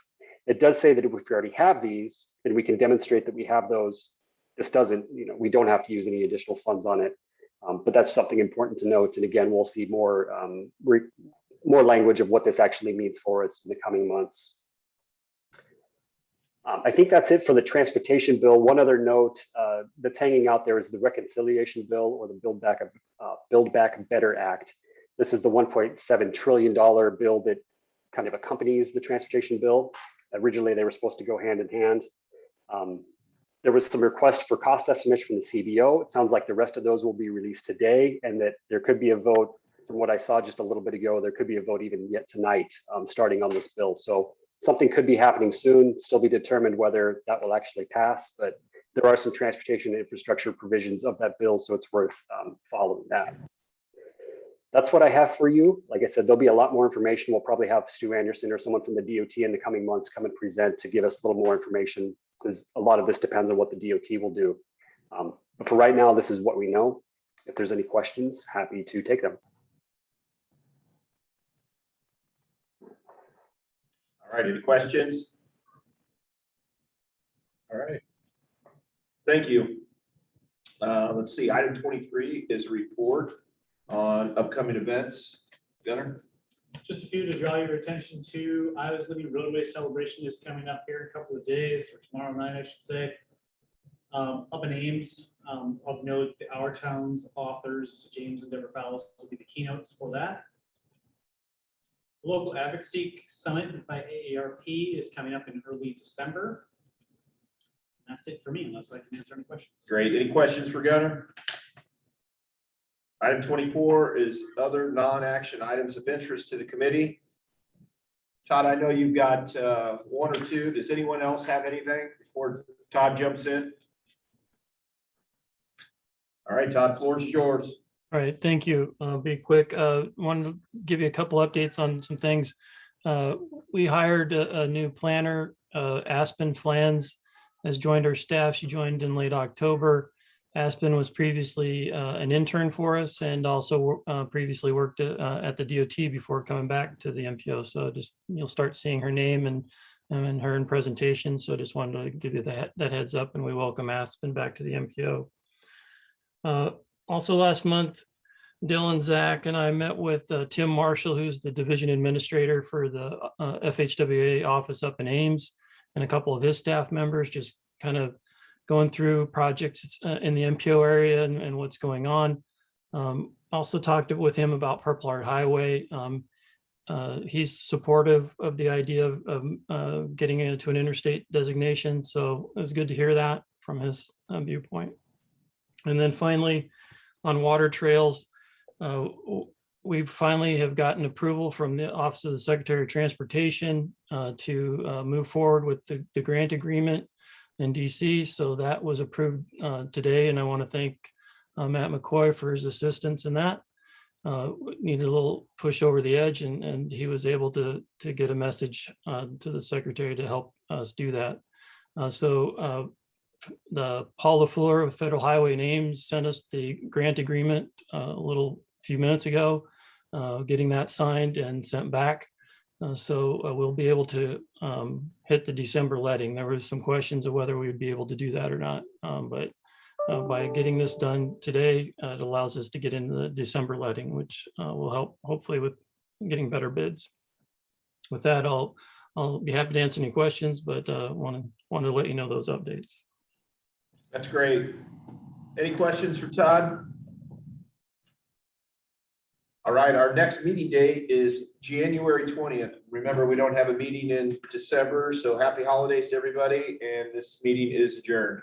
It does say that if we already have these and we can demonstrate that we have those, this doesn't, we don't have to use any additional funds on it. But that's something important to note. And again, we'll see more language of what this actually means for us in the coming months. I think that's it for the transportation bill. One other note that's hanging out there is the reconciliation bill, or the Build Back Better Act. This is the $1.7 trillion bill that kind of accompanies the transportation bill. Originally, they were supposed to go hand in hand. There was some request for cost estimates from the CBO. It sounds like the rest of those will be released today, and that there could be a vote. From what I saw just a little bit ago, there could be a vote even yet tonight starting on this bill. So something could be happening soon, still be determined whether that will actually pass, but there are some transportation infrastructure provisions of that bill, so it's worth following that. That's what I have for you. Like I said, there'll be a lot more information. We'll probably have Stu Anderson or someone from the DOT in the coming months come and present to give us a little more information, because a lot of this depends on what the DOT will do. But for right now, this is what we know. If there's any questions, happy to take them. All right, any questions? All right. Thank you. Let's see, item 23 is a report on upcoming events. Gunnar? Just a few to draw your attention to. Iowa's Living Roadway Celebration is coming up here in a couple of days, or tomorrow night, I should say. Up in Ames, of note, the Our Town's authors, James and Deborah Fowles, will be the keynotes for that. The Local Advocacy Summit by AARP is coming up in early December. That's it for me, unless I can answer any questions. Great. Any questions for Gunnar? Item 24 is other non-action items of interest to the committee. Todd, I know you've got one or two. Does anyone else have anything before Todd jumps in? All right, Todd, floor is yours. All right, thank you. I'll be quick. Wanted to give you a couple updates on some things. We hired a new planner, Aspen Flans, has joined our staff. She joined in late October. Aspen was previously an intern for us and also previously worked at the DOT before coming back to the MPO. So just you'll start seeing her name and her in presentations. So just wanted to give you that heads up, and we welcome Aspen back to the MPO. Also last month, Dylan, Zach, and I met with Tim Marshall, who's the division administrator for the FHWA office up in Ames, and a couple of his staff members, just kind of going through projects in the MPO area and what's going on. Also talked with him about Purple Heart Highway. He's supportive of the idea of getting into an interstate designation. So it was good to hear that from his viewpoint. And then finally, on water trails, we finally have gotten approval from the Office of the Secretary of Transportation to move forward with the grant agreement in DC. So that was approved today, and I want to thank Matt McCoy for his assistance in that. Needed a little push over the edge, and he was able to get a message to the secretary to help us do that. The Paul LaFleur of Federal Highway and Ames sent us the grant agreement a few minutes ago, getting that signed and sent back. We'll be able to hit the December letting. There was some questions of whether we would be able to do that or not, but by getting this done today, it allows us to get into the December letting, which will help hopefully with getting better bids. With that, I'll be happy to answer any questions, but wanted to let you know those updates. That's great. Any questions for Todd? All right, our next meeting date is January 20th. Remember, we don't have a meeting in December, so happy holidays to everybody, and this meeting is adjourned.